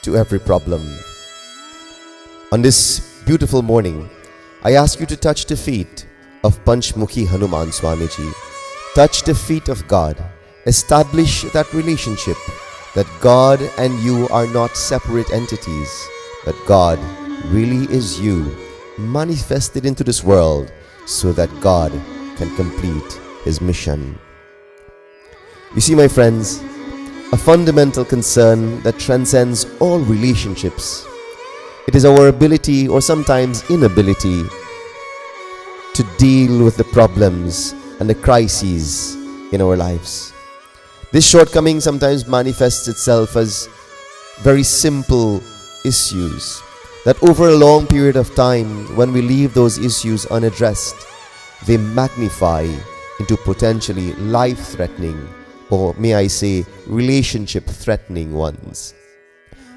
to every problem. On this beautiful morning, I ask you to touch the feet of Panchmukhi Hanuman Swamiji. Touch the feet of God. Establish that relationship that God and you are not separate entities, but God really is you, manifested into this world so that God can complete His mission. You see, my friends, a fundamental concern that transcends all relationships, it is our ability or sometimes inability to deal with the problems and the crises in our lives. This shortcoming sometimes manifests itself as very simple issues that over a long period of time, when we leave those issues unaddressed, they magnify into potentially life-threatening, or may I say, relationship-threatening ones.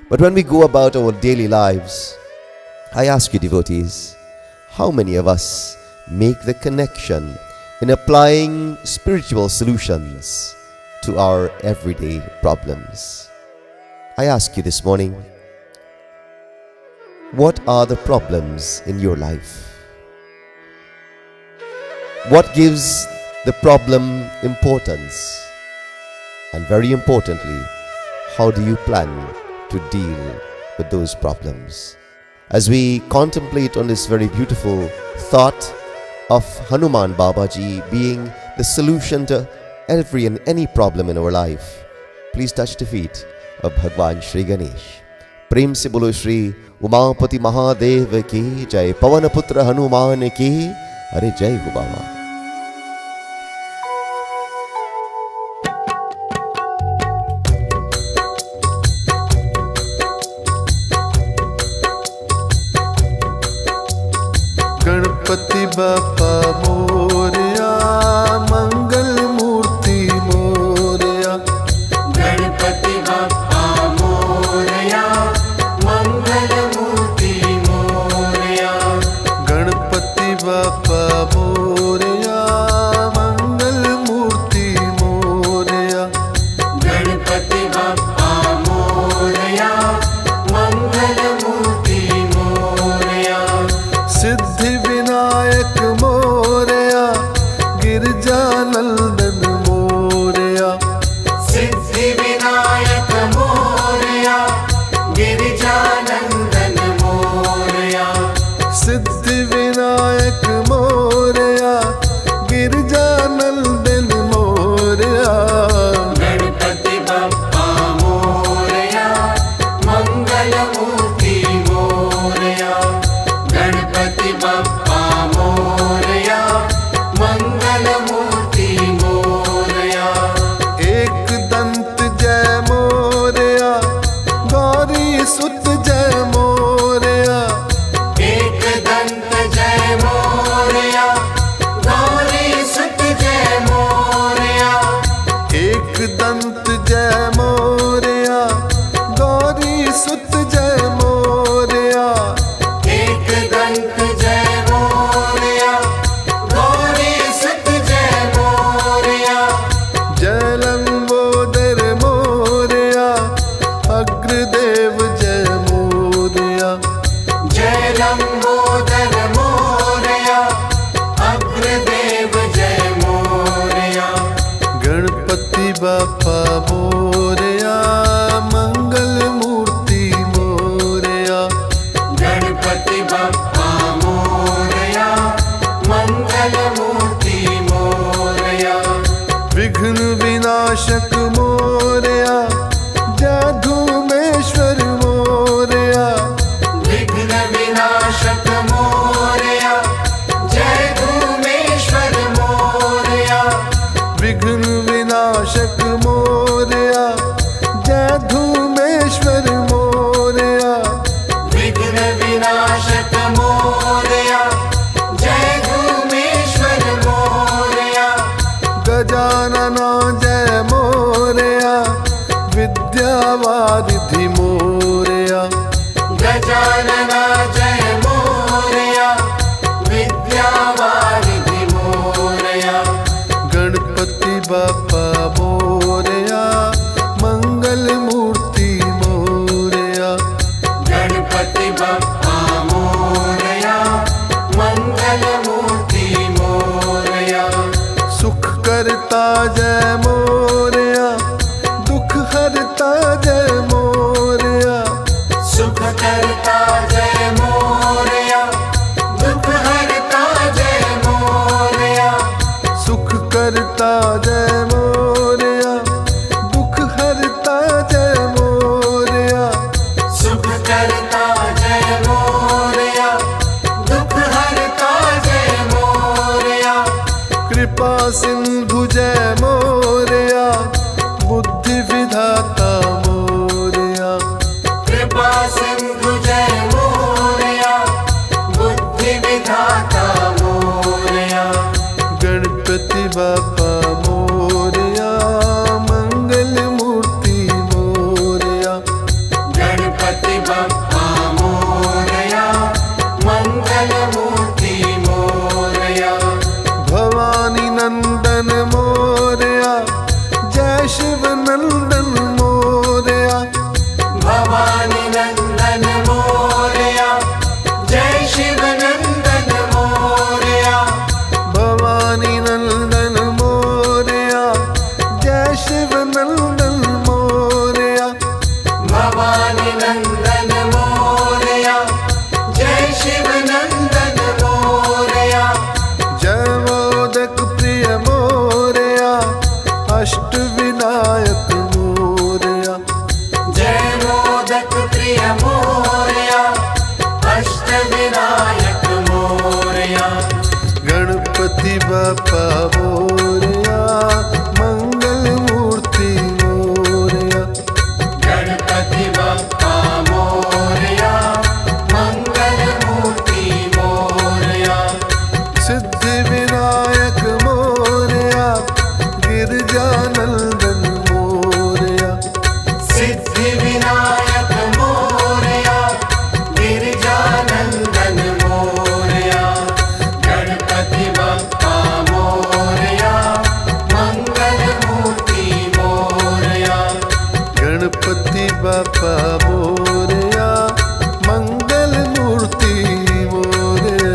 But when we go about our daily lives, I ask you, devotees, how many of us make the connection in applying spiritual solutions to our everyday problems? I ask you this morning, what are the problems in your life? What gives the problem importance? And very importantly, how do you plan to deal with those problems? As we contemplate on this very beautiful thought of Hanuman Babaji being the solution to every and any problem in our life, please touch the feet of Bhagwan Shri Ganesh. Prem se bolo Shri Umapati Mahadev ki jai, Pavan Putra Hanuman ki Hare Jai Ho Baba. Ganpati बापा मोरया, मंगल मूर्ति मोरया। गणपति बाप्पा मोरया, मंगल मूर्ति मोरया। गणपति बापा मोरया, मंगल मूर्ति मोरया। गणपति बाप्पा मोरया, मंगल मूर्ति मोरया। सिद्धि विनायक मोरया, गिरजानंदन मोरया। सिद्धि विनायक मोरया, गिरिजानंदन मोरया। सिद्धि विनायक मोरया, गिरजानंदन मोरया। गणपति बाप्पा मोरया, मंगल मूर्ति मोरया। गणपति बाप्पा मोरया, मंगल मूर्ति मोरया। एक दंत जय मोरया, गौरी सुत जय मोरया। एक दंत जय मोरया, गौरी सुत जय मोरया। एक दंत जय मोरया, गौरी सुत जय मोरया। एक दंत जय मोरया, गौरी सुत जय मोरया। जय लंबोदर मोरया, अग्रदेव जय मोरया। जय लंबोदर मोरया, अग्रदेव जय मोरया। गणपति बापा मोरया, मंगल मूर्ति मोरया। गणपति बाप्पा मोरया, मंगल मूर्ति मोरया। विघ्न विनाशक मोरया, जादूमेश्वर सिंधु जय मोरया, बुद्धि विधाता मोरया। गणपति बापा मोरया, मंगल मूर्ति मोरया। गणपति बप्पा मोरया, मंगल मूर्ति मोरया। भवानी नंदन मोरया, जय शिव नंदन मोरया। भवानी नंदन मोरया, जय शिव नंदन मोरया। भवानी नंदन मोरया, जय शिव नंदन मोरया। भवानी नंदन मोरया, जय शिव नंदन मोरया। जय मोदक प्रिय मोरया, अष्ट विनायक मोरया। जय मोदक प्रिय मोरया, अष्ट विनायक मोरया। गणपति बापा मोरया, मंगल मूर्ति मोरया। गणपति बप्पा मोरया, मंगल मूर्ति मोरया। सिद्धि विनायक मोरया, गिरजानंदन मोरया। सिद्धि विनायक मोरया, गिरिजानंदन मोरया। गणपति बप्पा मोरया, मंगल मूर्ति मोरया। गणपति बापा मोरया, मंगल मूर्ति Morya.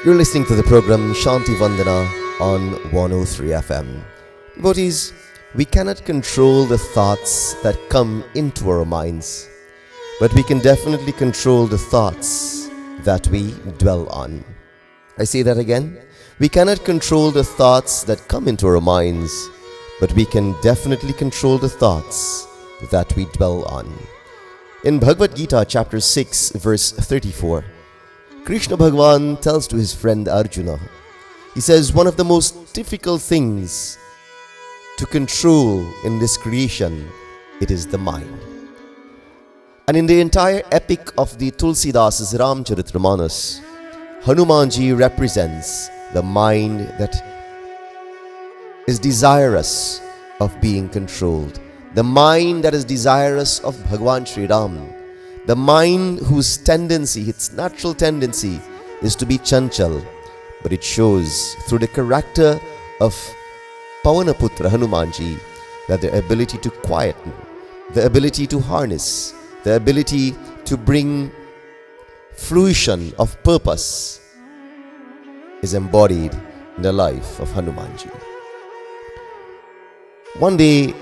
You're listening to the program Shanti Vandana on 103 FM. Devotees, we cannot control the thoughts that come into our minds, but we can definitely control the thoughts that we dwell on. I say that again. We cannot control the thoughts that come into our minds, but we can definitely control the thoughts that we dwell on. In Bhagavad Gita chapter 6 verse 34, Krishna Bhagavan tells to his friend Arjuna, he says, one of the most difficult things to control in this creation, it is the mind. And in the entire epic of the Tulsidasa's Ramcharitramanas, Hanumanji represents the mind that is desirous of being controlled, the mind that is desirous of Bhagwan Sri Ram, the mind whose tendency, its natural tendency, is to be chanchal, but it shows through the character of Pavanaputra Hanumanji that the ability to quieten, the ability to harness, the ability to bring fruition of purpose is embodied in the life of Hanumanji. One day,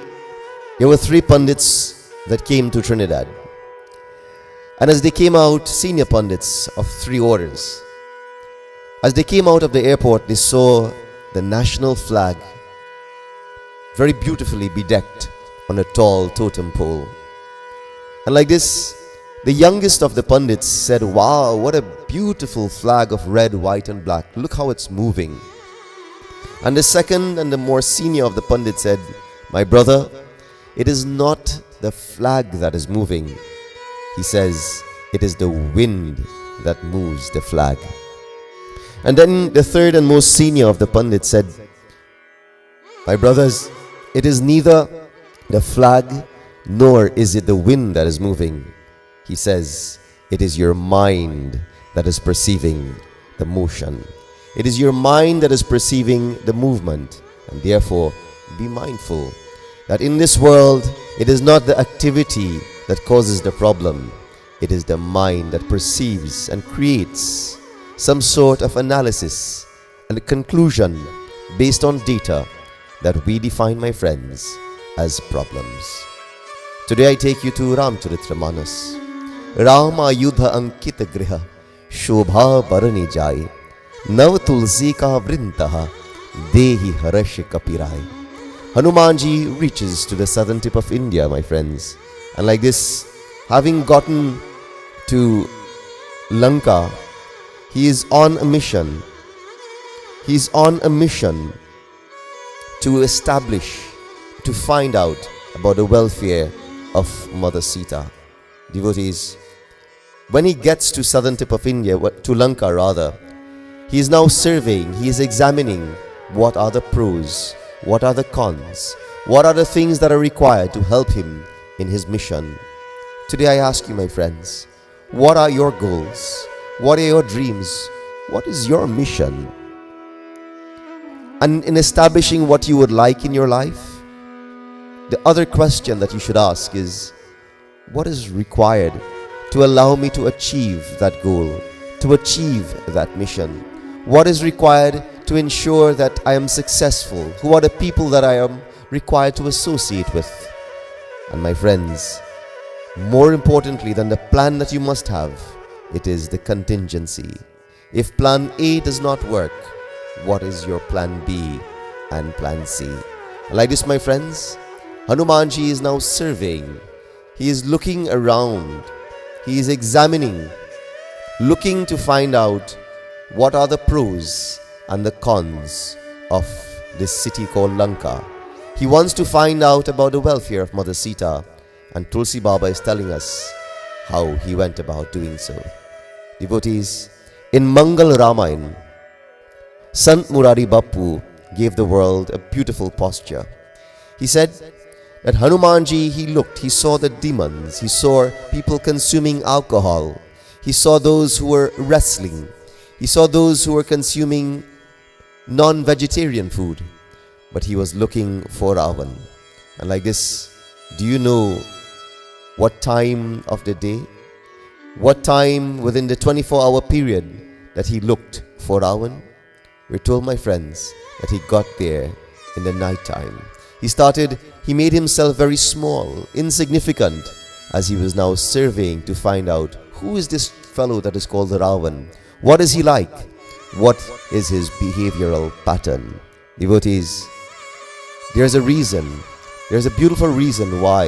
there were 3 Pandits that came to Trinidad. And as they came out, senior Pandits of 3 orders, as they came out of the airport, they saw the national flag very beautifully bedecked on a tall totem pole. And like this, the youngest of the Pandits said, "Wow, what a beautiful flag of red, white and black. Look how it's moving." And the second and the more senior of the Pandits said, "My brother, it is not the flag that is moving." He says, "It is the wind that moves the flag." And then the third and most senior of the Pandits said, "My brothers, it is neither the flag nor is it the wind that is moving." He says, "It is your mind that is perceiving the motion. It is your mind that is perceiving the movement. And therefore, be mindful that in this world, it is not the activity that causes the problem. It is the mind that perceives and creates some sort of analysis and a conclusion based on data that we define, my friends, as problems." Today I take you to Ramcharitmanas. Rama Yudha Ankita Griha Shobha Barani Jai Nav Tulsi Ka Vrintaha Dehi Harash Kapirai. Hanumanji reaches to the southern tip of India, my friends. And like this, having gotten to Lanka, he is on a mission. He is on a mission to establish, to find out about the welfare of Mother Sita. Devotees, when he gets to southern tip of India, to Lanka rather, he is now surveying, he is examining what are the pros, what are the cons, what are the things that are required to help him in his mission. Today I ask you, my friends, what are your goals? What are your dreams? What is your mission? And in establishing what you would like in your life, the other question that you should ask is, what is required to allow me to achieve that goal, to achieve that mission? What is required to ensure that I am successful? Who are the people that I am required to associate with? And my friends, more importantly than the plan that you must have, it is the contingency. If plan A does not work, what is your plan B and plan C? Like this, my friends, Hanumanji is now surveying. He is looking around. He is examining, looking to find out what are the pros and the cons of this city called Lanka. He wants to find out about the welfare of Mother Sita, and Tulsi Baba is telling us how he went about doing so. Devotees, in Mangal Ramayana, Sant Murari Bappu gave the world a beautiful posture. He said that Hanumanji, he looked, he saw the demons, he saw people consuming alcohol, he saw those who were wrestling, he saw those who were consuming non-vegetarian food, but he was looking for Ravan. And like this, do you know what time of the day, what time within the 24-hour period that he looked for Ravan? We're told, my friends, that he got there in the night time. He made himself very small, insignificant, as he was now surveying to find out who is this fellow that is called the Ravan? What is he like? What is his behavioral pattern? Devotees, there's a reason, there's a beautiful reason why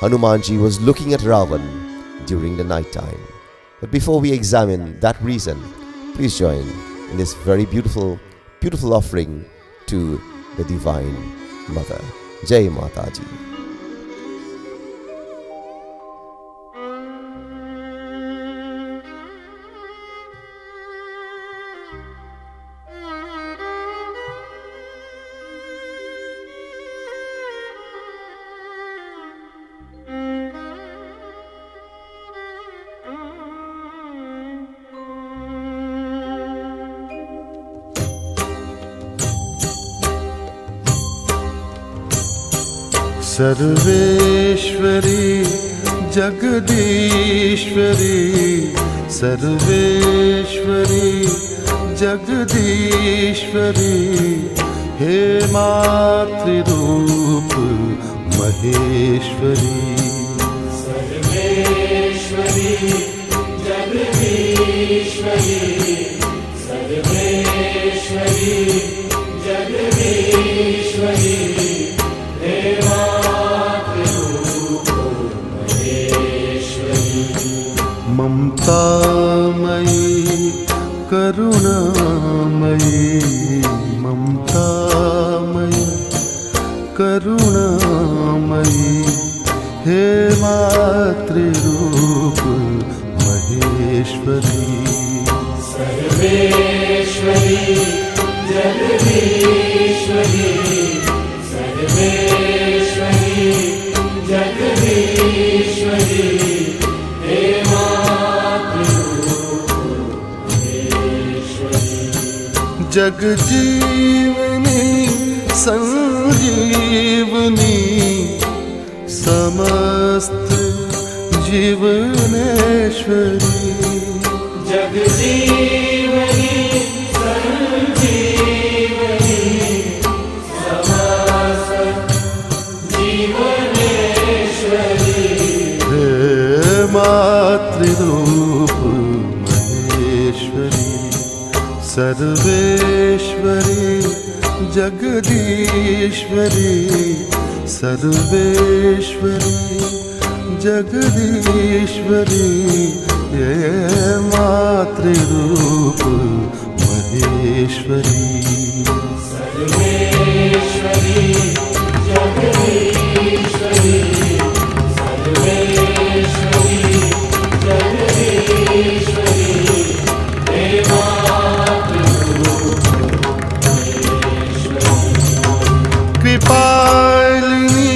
Hanumanji was looking at Ravan during the night time. But before we examine that reason, please join in this very beautiful, beautiful offering to the Divine Mother. Jai Mataji. Sarveshwari Jagadishwari Sarveshwari Jagadishwari हे मातृरूप महेश्वरी सर्वेश्वरी जगदीश्वरी सर्वेश्वरी जगदीश्वरी हे मातृरूपो महेश्वरी ममतामयी करुणामयी ममतामयी करुणामयी हे मातृरूप महेश्वरी सर्वेश्वरी जगदीश्वरी सर्वेश्वरी जगदीश्वरी हे मातृरूप महेश्वरी जगजीवनी संजीवनी समस्त जीवनेश्वरी जगजीवनी संजीवनी समस्त जीवनेश्वरी हे मातृरूप महेश्वरी सर्वेश्वरी जगदीश्वरी सर्वेश्वरी जगदीश्वरी ये मातृरूप महेश्वरी सर्वेश्वरी जगदीश्वरी सर्वेश्वरी जगदीश्वरी हे मातृरूप महेश्वरी कृपालिनी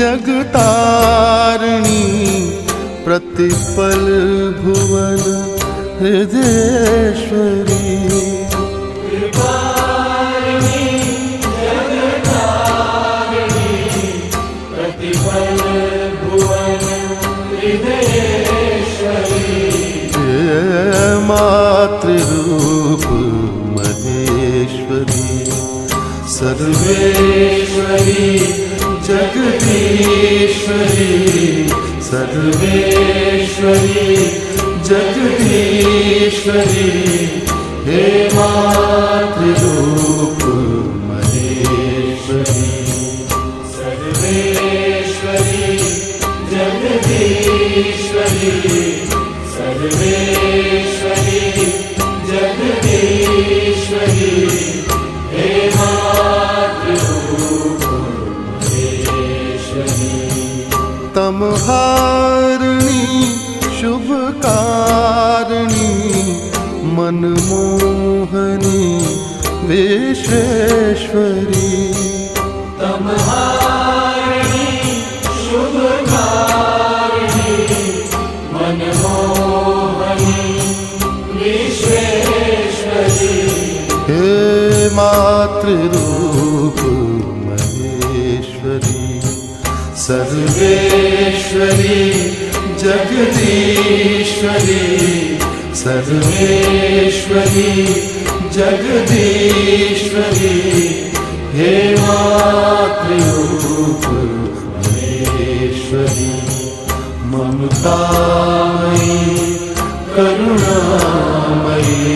जगतारिणी प्रतिपल भुवन हृदयेश्वरी कृपालिनी जगतारिणी प्रतिपल भुवन हृदयेश्वरी हे मातृरूप महेश्वरी सर्वेश्वरी जगदीश्वरी सर्वेश्वरी जगदीश्वरी हे मातृरूप महेश्वरी सर्वेश्वरी जगदीश्वरी सर्वेश्वरी जगदीश्वरी हे मातृरूप महेश्वरी तमहारिणी शुभकारिणी मनमोहनी विश्वेश्वरी तमहारिणी शुभकारिणी मनमोहनी विश्वेश्वरी हे मातृरूप महेश्वरी सर्वेश्वरी जगदीश्वरी सर्वेश्वरी जगदीश्वरी हे मातृरूप महेश्वरी ममतामयी करुणामयी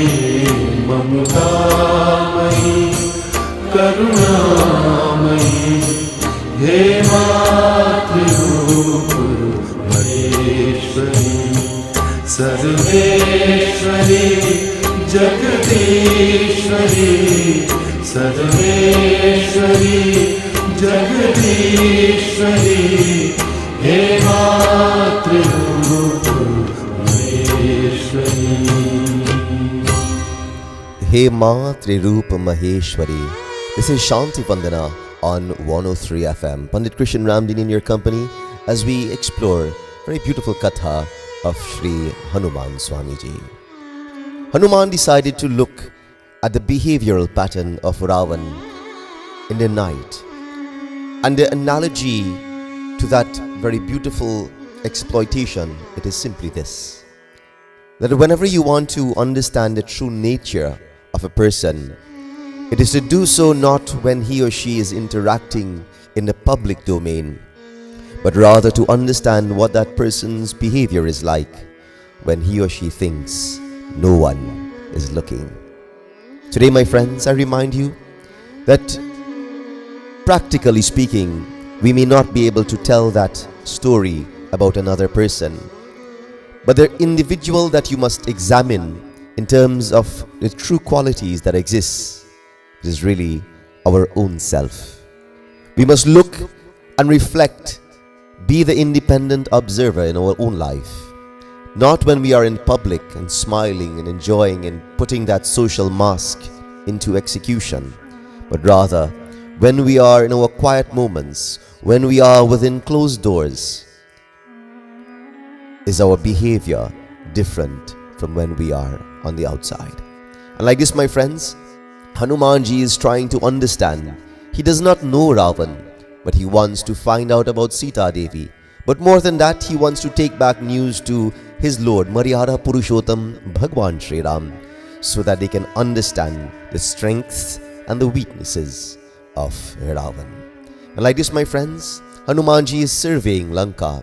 ममतामयी करुणामयी हे मातृरूप महेश्वरी सर्वेश्वरी जगदीश्वरी सर्वेश्वरी जगदीश्वरी हे मातृरूप Maheshwari Hey Matri-Roop Maheshwari. This is Shanti Vandana on 103 FM. Pandit Krishan Ramdin in your company as we explore very beautiful katha of Shri Hanuman Swamiji. Hanuman decided to look at the behavioral pattern of Ravan in the night. And the analogy to that very beautiful exploitation, it is simply this. That whenever you want to understand the true nature of a person, it is to do so not when he or she is interacting in the public domain, but rather to understand what that person's behavior is like when he or she thinks no one is looking. Today, my friends, I remind you that practically speaking, we may not be able to tell that story about another person, but the individual that you must examine in terms of the true qualities that exist is really our own self. We must look and reflect, be the independent observer in our own life, not when we are in public and smiling and enjoying and putting that social mask into execution, but rather when we are in our quiet moments, when we are within closed doors. Is our behavior different from when we are on the outside? And like this, my friends, Hanumanji is trying to understand. He does not know Ravan, but he wants to find out about Sita Devi. But more than that, he wants to take back news to his Lord, Maryada Purushottam Bhagwan Sri Ram, so that they can understand the strengths and the weaknesses of Ravan. And like this, my friends, Hanumanji is surveying Lanka,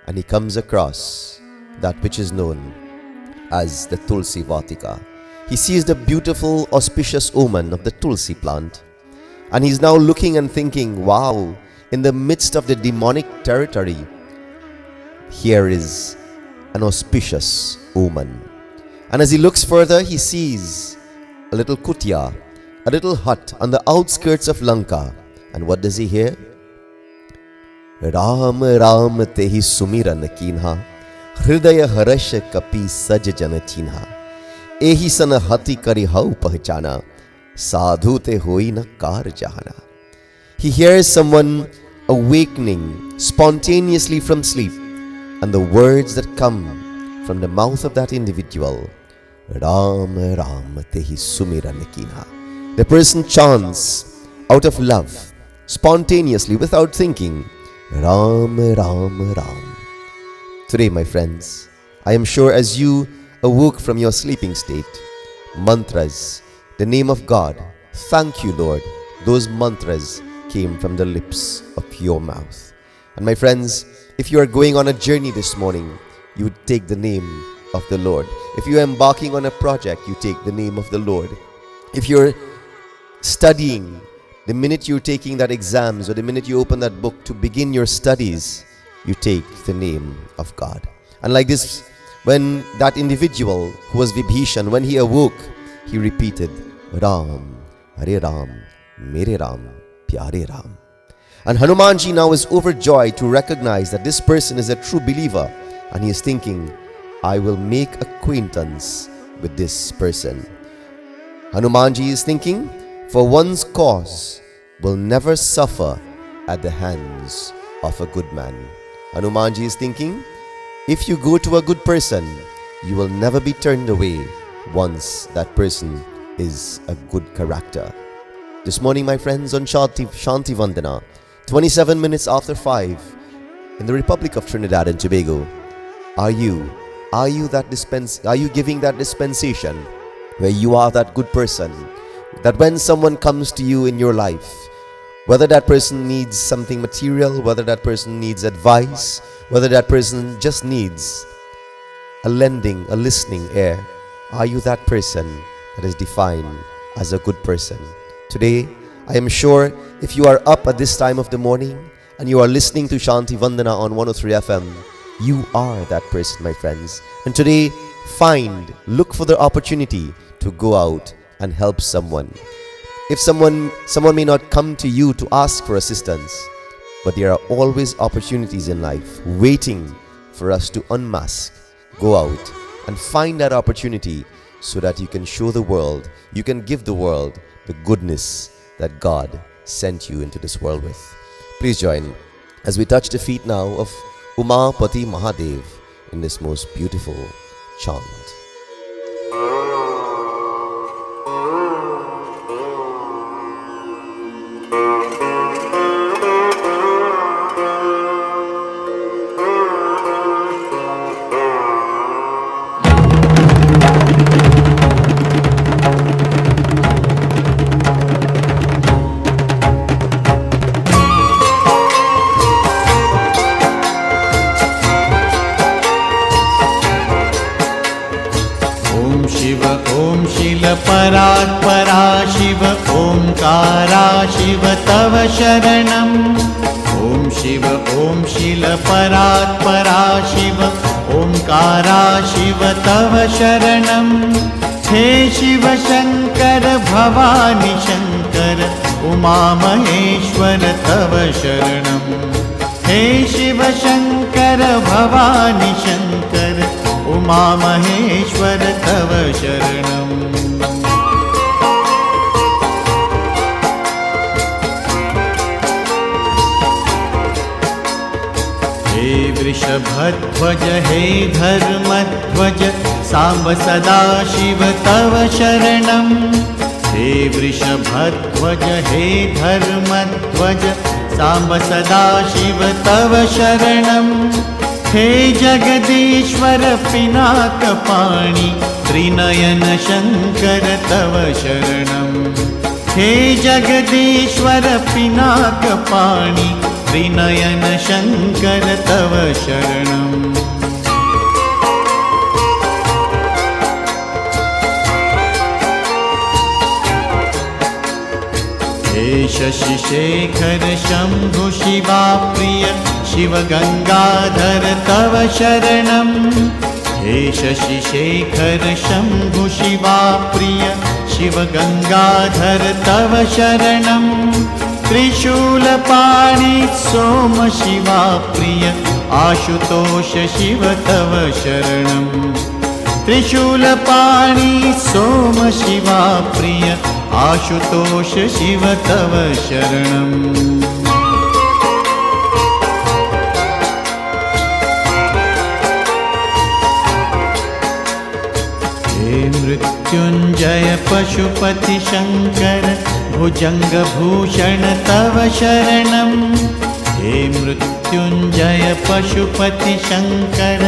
and he comes across that which is known as the Tulsi Vatika. He sees the beautiful auspicious omen of the Tulsi plant, and he's now looking and thinking, wow, in the midst of the demonic territory, here is an auspicious omen. And as he looks further, he sees a little kutia, a little hut on the outskirts of Lanka. And what does he hear? Ram Ram tehi sumiran kinha, hridaya harash kapi saj jana chinha, ehi sana hati kari hau pahchana, sadhu te hoi na kar jahana. He hears someone awakening spontaneously from sleep, and the words that come from the mouth of that individual, Ram Ram tehi sumiran kinha. The person chants out of love, spontaneously, without thinking, Ram Ram Ram. Today, my friends, I am sure as you awoke from your sleeping state, mantras, the name of God, thank you Lord, those mantras came from the lips of your mouth. And my friends, if you are going on a journey this morning, you would take the name of the Lord. If you are embarking on a project, you take the name of the Lord. If you're studying, the minute you're taking that exams or the minute you open that book to begin your studies, you take the name of God. And like this, when that individual who was Vibhishan, when he awoke, he repeated, Ram, Hare Ram, Mere Ram, Pyare Ram. And Hanumanji now is overjoyed to recognize that this person is a true believer, and he is thinking, I will make acquaintance with this person. Hanumanji is thinking, for one's cause will never suffer at the hands of a good man. Hanumanji is thinking, if you go to a good person, you will never be turned away once that person is a good character. This morning, my friends, on Shanti Vandana, 27 minutes after 5, in the Republic of Trinidad and Tobago, are you giving that dispensation where you are that good person, that when someone comes to you in your life, whether that person needs something material, whether that person needs advice, whether that person just needs a lending, a listening ear, are you that person that is defined as a good person? Today, I am sure if you are up at this time of the morning and you are listening to Shanti Vandana on 103 FM, you are that person, my friends. And today, look for the opportunity to go out and help someone. If someone may not come to you to ask for assistance, but there are always opportunities in life waiting for us to unmask, go out and find that opportunity so that you can show the world, you can give the world the goodness that God sent you into this world with. Please join as we touch the feet now of Umapati Mahadev in this most beautiful chant. Omkara Shiv तव शरणम्। ओम शिव ओम शीलपरात्परा शिव ओंकारा शिव तव शरणम्। हे शिव शंकर भवानी शंकर उमा महेश्वर तव शरणम्। हे शिव शंकर भवानी शंकर उमा महेश्वर तव शरणम्। हे वृषभध्वज हे धर्मध्वज सांब सदा शिव तव शरणम्। हे वृषभध्वज हे धर्मध्वज सांब सदा शिव तव शरणम्। हे जगदीश्वर पिनाकपाणि त्रिनयन शंकर तव शरणम्। हे जगदीश्वर पिनाकपाणि त्रिनयन शंकर तव शरणम्। हे शशिशेखर शंभु शिवा प्रिय शिव गंगाधर तव शरणम्। हे शशिशेखर शंभु शिवा प्रिय शिव गंगाधर तव शरणम्। त्रिशूलपाणि सोम शिवा प्रिय आशुतोष शिव तव शरणम्। त्रिशूलपाणि सोम शिवा प्रिय आशुतोष शिव तव शरणम्। हे मृत्युंजय पशुपति शंकर भुजंग भूषण तव शरणम्। हे मृत्युंजय पशुपति शंकर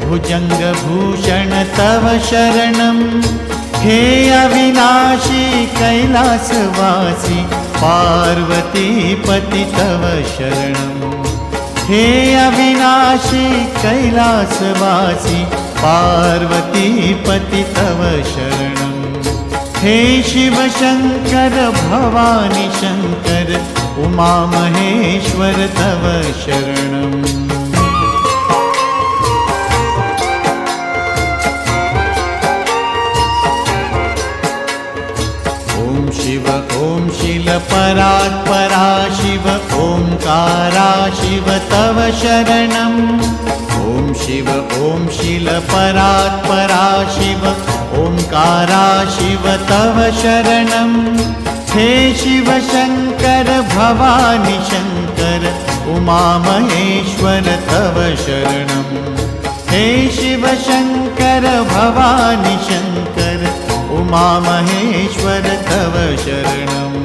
भुजंग भूषण तव शरणम्। हे अविनाशी कैलासवासी पार्वतीपति तव शरणम्। हे अविनाशी कैलासवासी पार्वतीपति तव शरणम्। हे शिव शंकर भवानी शंकर उमा महेश्वर तव शरणम्। शिव ओम शीलपरात्परा शिव ओंकारा शिव तव शरणम्। ओम शिव ओम शीलपरात्परा शिव ओंकारा शिव तव शरणम्। हे शिव शंकर भवानी शंकर उमा महेश्वर तव शरणम्। हे शिव शंकर भवानी शंकर उमा महेश्वर तव शरणम्।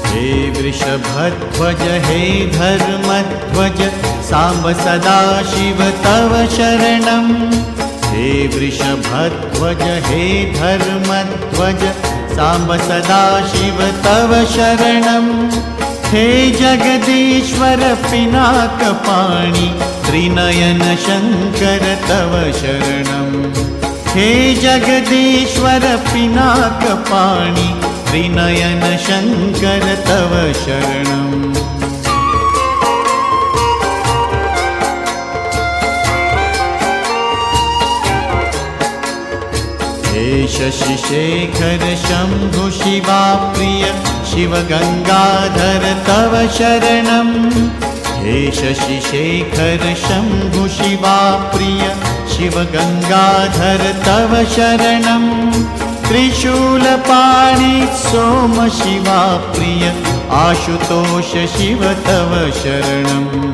हे वृषभध्वज हे धर्मध्वज सांब सदा शिव तव शरणम्। हे वृषभध्वज हे धर्मध्वज सांब सदा शिव तव शरणम्। हे जगदीश्वर पिनाकपाणि त्रिनयन शंकर तव शरणम्। हे जगदीश्वर पिनाकपाणि त्रिनयन शंकर तव शरणम्। हे शशिशेखर शंभु शिवा प्रिय शिव गंगाधर तव शरणम्। हे शशिशेखर शंभु शिवा प्रिय शिव गंगाधर तव शरणम्। त्रिशूलपाणि सोम शिवा प्रिय आशुतोष शिव तव शरणम्।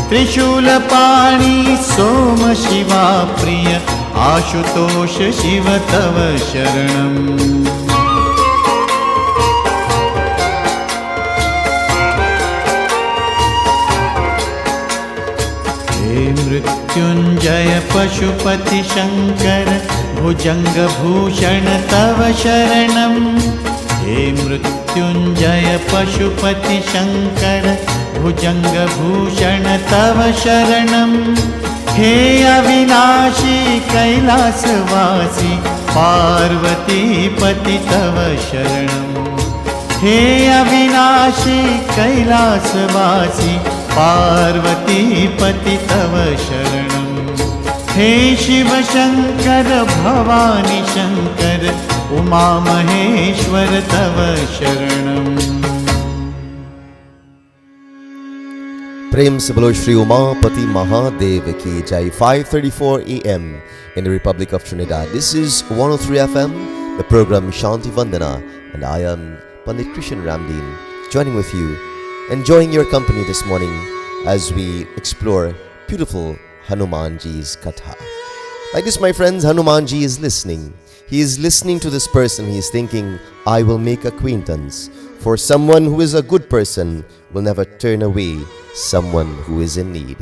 त्रिशूलपाणि सोम शिवा प्रिय आशुतोष शिव तव शरणम्। हे मृत्युंजय पशुपति शंकर भुजंग भूषण तव शरणम्। हे मृत्युंजय पशुपति शंकर भुजंग भूषण तव शरणम्। हे अविनाशी कैलासवासी पार्वती पति तव शरणम् हे अविनाशी कैलासवासी पार्वती पति तव शरणम् हे शिव शंकर भवानी शंकर उमा महेश्वर तव शरणम्। प्रेम से बोलो श्री उमापति महादेव की जय। 5:34 AM in the Republic of Trinidad. This is 103 FM, the program Shanti Vandana, and I am Pandit Krishan Ramdeen, joining with you, enjoying your company this morning as we explore beautiful Hanumanji's Katha. Like this, my friends, Hanumanji is listening. He is listening to this person. He is thinking, I will make acquaintance. For someone who is a good person will never turn away someone who is in need.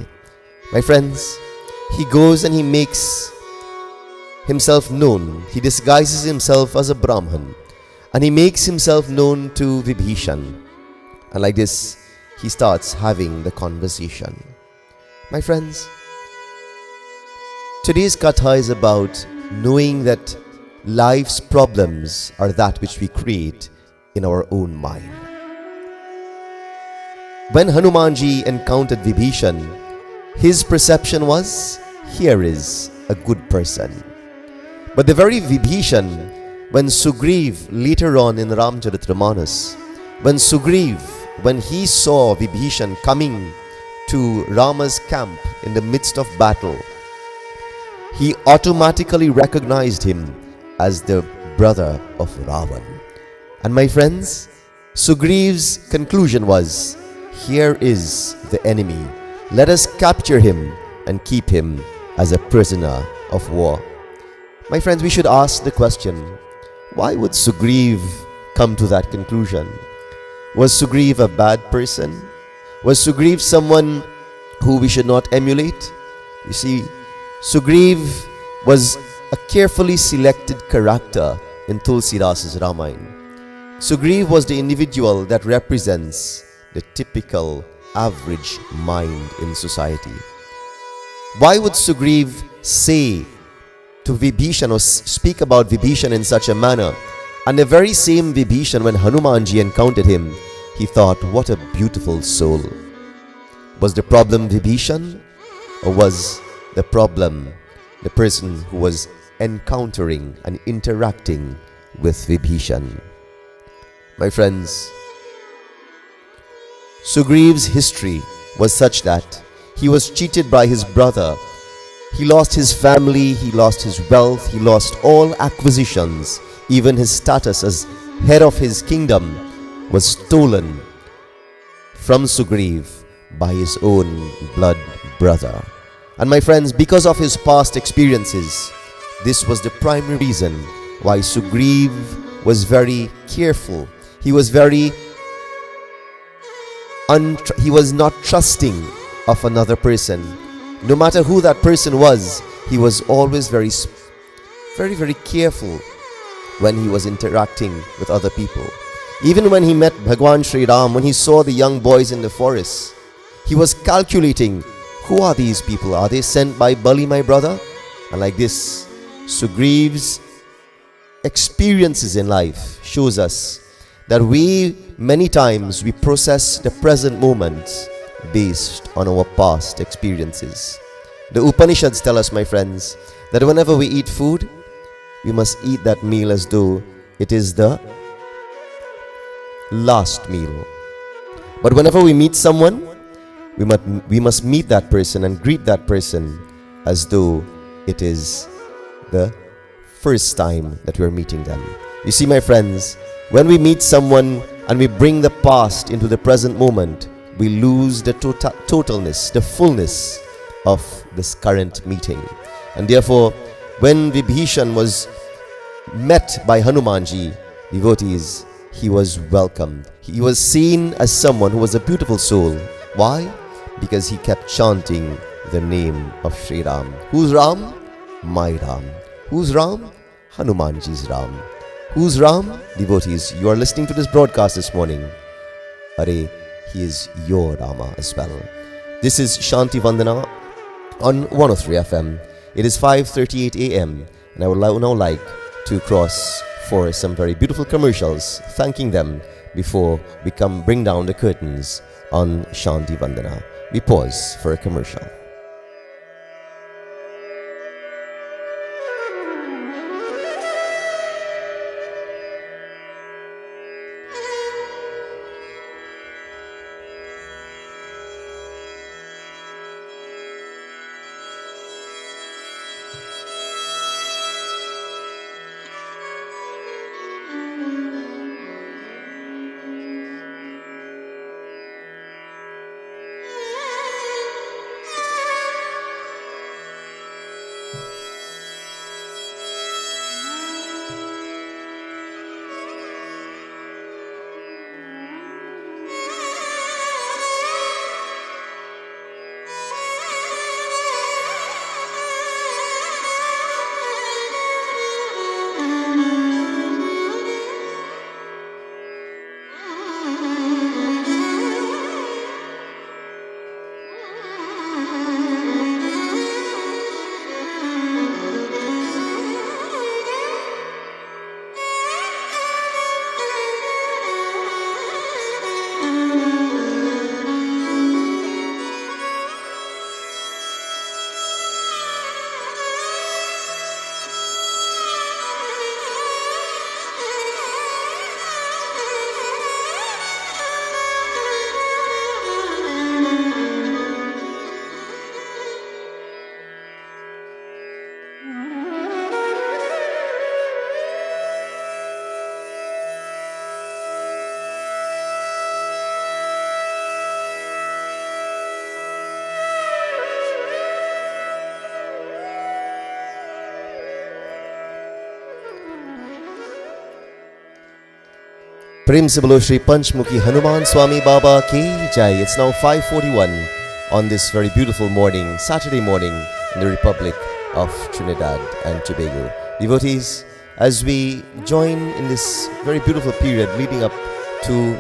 My friends, he goes and he makes himself known. He disguises himself as a Brahman and he makes himself known to Vibhishan. And like this, he starts having the conversation. My friends, today's Katha is about knowing that life's problems are that which we create in our own mind. When Hanumanji encountered Vibhishan, his perception was, here is a good person. But the very Vibhishan, when Sugriv later on in Ramcharitmanas, when he saw Vibhishan coming to Rama's camp in the midst of battle, he automatically recognized him as the brother of Ravan. And my friends, Sugriv's conclusion was, here is the enemy. Let us capture him and keep him as a prisoner of war. My friends, we should ask the question, why would Sugriv come to that conclusion? Was Sugriv a bad person? Was Sugriv someone who we should not emulate? You see, Sugriv was a carefully selected character in Tulsidas' Ramayana. Sugriv was the individual that represents the typical average mind in society. Why would Sugriv say to Vibhishan or speak about Vibhishan in such a manner? And the very same Vibhishan, when Hanumanji encountered him, he thought, what a beautiful soul. Was the problem Vibhishan, or was the problem the person who was encountering and interacting with Vibhishan? My friends, Sugriv's history was such that he was cheated by his brother. He lost his family, he lost his wealth, he lost all acquisitions. Even his status as head of his kingdom was stolen from Sugriv by his own blood brother. And my friends, because of his past experiences, this was the primary reason why Sugriv was very careful. He was not trusting of another person. No matter who that person was, he was always very careful when he was interacting with other people. Even when he met Bhagwan Sri Ram, when he saw the young boys in the forest, he was calculating, who are these people? Are they sent by Bali, my brother? And like this, Sugriv's experiences in life shows us that many times we process the present moment based on our past experiences. The Upanishads tell us, my friends, that whenever we eat food, we must eat that meal as though it is the last meal. But whenever we meet someone, we must meet that person and greet that person as though it is the first time that we are meeting them. You see, my friends, when we meet someone and we bring the past into the present moment, we lose the totalness, the fullness of this current meeting. And therefore, when Vibhishan was met by Hanumanji, devotees, he was welcomed. He was seen as someone who was a beautiful soul. Why? Because he kept chanting the name of Sri Ram. Who's Ram? My Ram. Who's Ram? Hanumanji's Ram. Who's Ram? Devotees, you are listening to this broadcast this morning. Are, he is your Rama as well. This is Shanti Vandana. on 103 FM. It is 5:38 a.m. and I would now like to cross for some very beautiful commercials, thanking them before we bring down the curtains on Shanti Vandana. We pause for a commercial. Prem se bolo Shri Panchmukhi Hanuman Swami Baba ki jai. It's now 5:41 on this very beautiful morning, Saturday morning in the Republic of Trinidad and Tobago. Devotees, as we join in this very beautiful period leading up to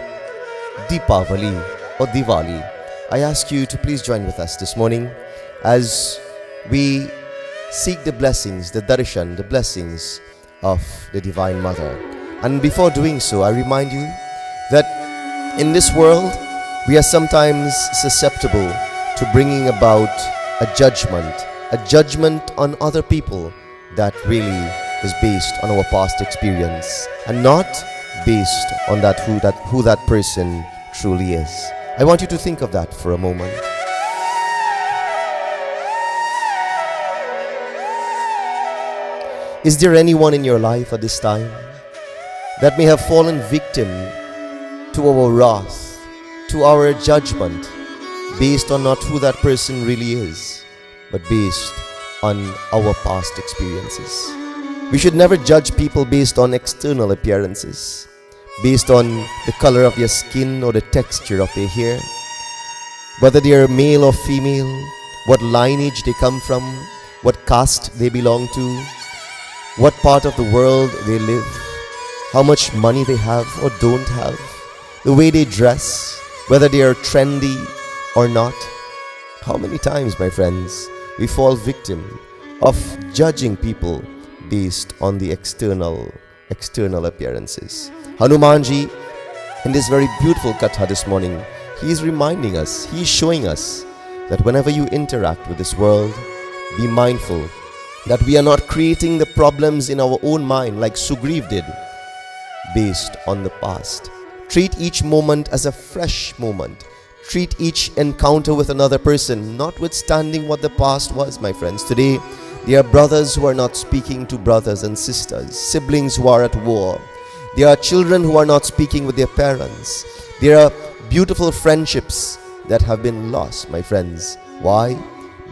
Deepavali or Diwali, I ask you to please join with us this morning as we seek the blessings, the darshan, the blessings of the Divine Mother. And before doing so, I remind you that in this world, we are sometimes susceptible to bringing about a judgment on other people that really is based on our past experience and not based on who that person truly is. I want you to think of that for a moment. Is there anyone in your life at this time that may have fallen victim to our wrath, to our judgment, based on not who that person really is, but based on our past experiences? We should never judge people based on external appearances, based on the color of their skin or the texture of their hair, whether they are male or female, what lineage they come from, what caste they belong to, what part of the world they live, how much money they have or don't have, the way they dress, whether they are trendy or not. How many times, my friends, we fall victim of judging people based on the external appearances. Hanumanji, in this very beautiful katha this morning, he is reminding us, he is showing us that whenever you interact with this world, be mindful that we are not creating the problems in our own mind like Sugriv did, based on the past. Treat each moment as a fresh moment. Treat each encounter with another person, notwithstanding what the past was, my friends. Today, there are brothers who are not speaking to brothers and sisters, siblings who are at war. There are children who are not speaking with their parents. There are beautiful friendships that have been lost, my friends. Why?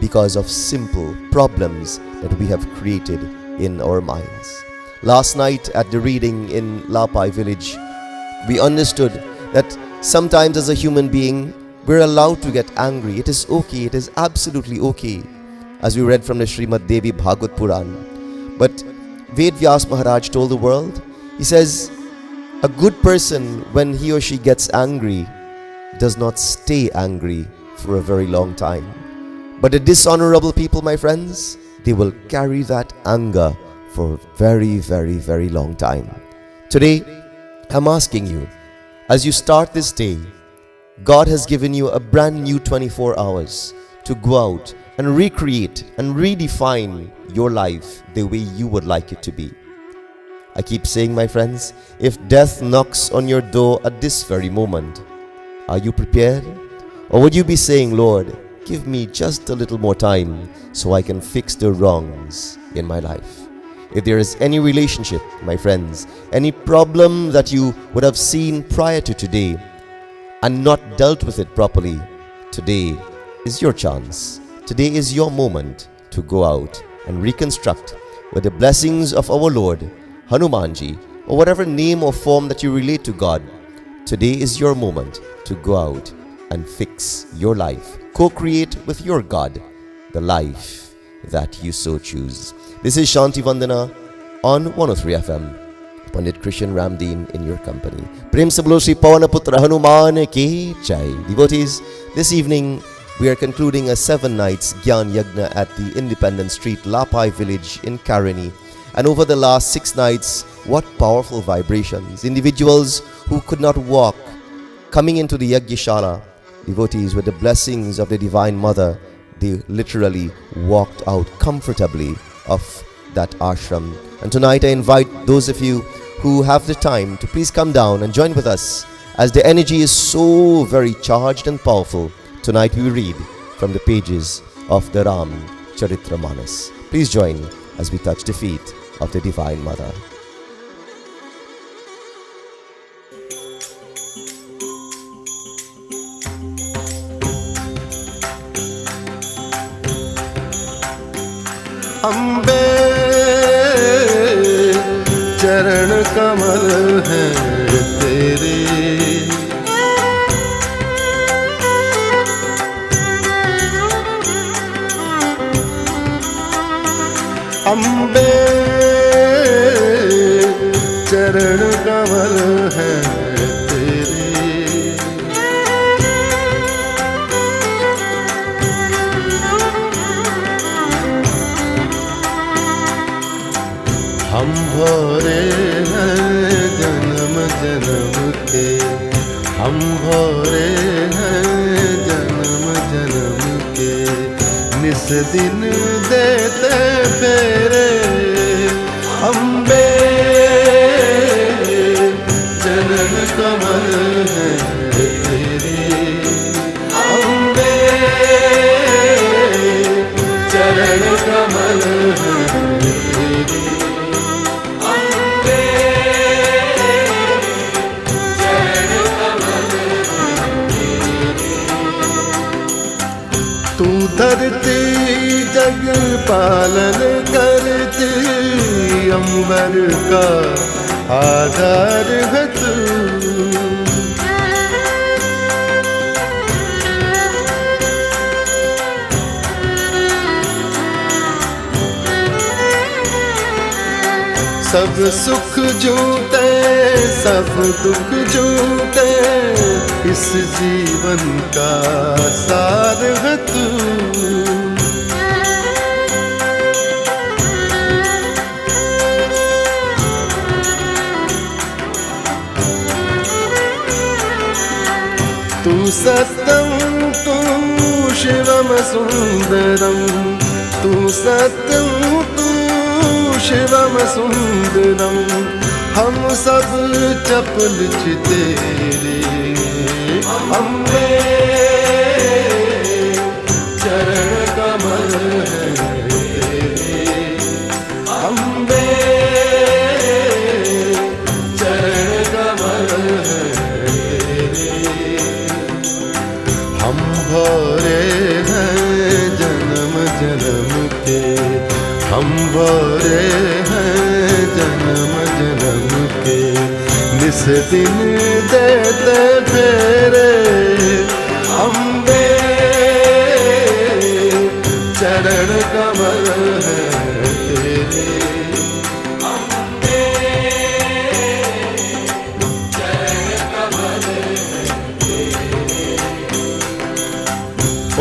Because of simple problems that we have created in our minds. Last night at the reading in Lapai village, we understood that sometimes as a human being, we're allowed to get angry. It is okay, it is absolutely okay, as we read from the Srimad Devi Bhagavad Puran. But Ved Vyas Maharaj told the world, he says, a good person, when he or she gets angry, does not stay angry for a very long time. But the dishonorable people, my friends, they will carry that anger for a very, very, very long time. Today, I'm asking you, as you start this day, God has given you a brand new 24 hours to go out and recreate and redefine your life the way you would like it to be. I keep saying, my friends, if death knocks on your door at this very moment, are you prepared? Or would you be saying, Lord, give me just a little more time so I can fix the wrongs in my life? If there is any relationship, my friends, any problem that you would have seen prior to today and not dealt with it properly, today is your chance. Today is your moment to go out and reconstruct with the blessings of our Lord, Hanumanji, or whatever name or form that you relate to God. Today is your moment to go out and fix your life. Co-create with your God the life that you so choose. This is Shanti Vandana on 103 FM. Pandit Christian Ramdeen in your company. Prem se bolo Shri Pavanaputra Hanuman ki jai. Devotees, this evening we are concluding a 7 nights Gyan Yagna at the Independence Street, Lapai village in Karini. And over the last 6 nights, what powerful vibrations. Individuals who could not walk coming into the Yagyashala, devotees with the blessings of the Divine Mother, they literally walked out comfortably of that ashram. And tonight I invite those of you who have the time to please come down and join with us, as the energy is so very charged and powerful. Tonight we read from the pages of the Ram Charitramanas. Please join as we touch the feet of the Divine Mother. Ambe चरण कमल हैं तेरे, अम्बे चरण कमल हैं तेरे, हम भोरे हैं जन्म जन्म के, हम भोरे हैं जन्म जन्म के, निस दिन देते फेरे, अम्बे चरण कमल हैं तेरे, अम्बे चरण कमल हैं तेरे, तू धरती जग पालन करती, अंबर का आधार है तू, सब सुख जूते सब दुख जूते, इस जीवन का सार है तू, तू सत्यम तू शिवम सुंदरम, तू सत्यम तू शिवम सुंदरम, हम सब चपल तेरे, अम्बे चरण कमल हैं तेरे, अम्बे चरण कमल हैं तेरे, हम भोरे हैं जन्म जन्म के, हम भोरे हैं जन्म जन्म के, निस दिन देते फेरे, अम्बे चरण कमल हैं तेरे, अम्बे चरण कमल हैं तेरे,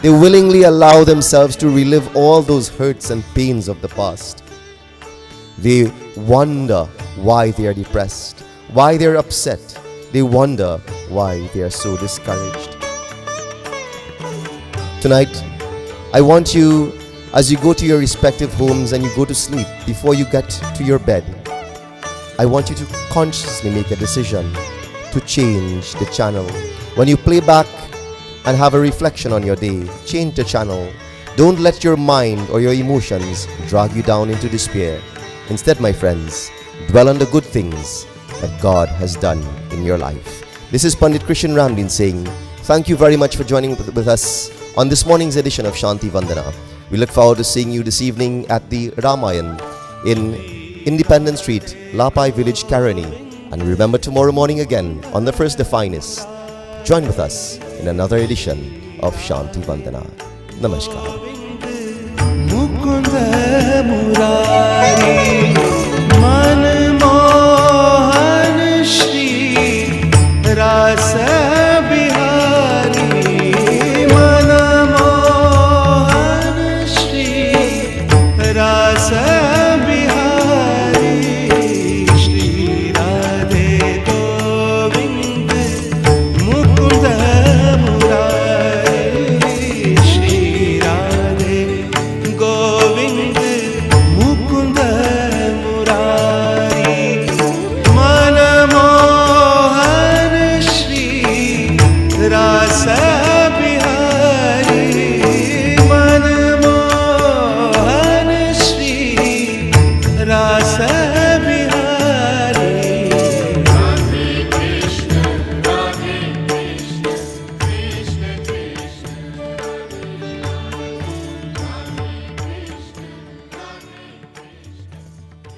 They willingly allow themselves to relive all those hurts and pains of the past. They wonder why they are depressed, why they are upset. They wonder why they are so discouraged. Tonight, I want you, as you go to your respective homes and you go to sleep, before you get to your bed, I want you to consciously make a decision to change the channel. When you play back and have a reflection on your day, change the channel. Don't let your mind or your emotions drag you down into despair. Instead, my friends, dwell on the good things that God has done in your life. This is Pandit Krishan Ramdin saying, thank you very much for joining with us on this morning's edition of Shanti Vandana. We look forward to seeing you this evening at the Ramayan in Independence Street, Lapai Village, Karani. And remember, tomorrow morning again on the First the Finest, join with us in another edition of Shanti Vandana. Namaskar. Mukund Murari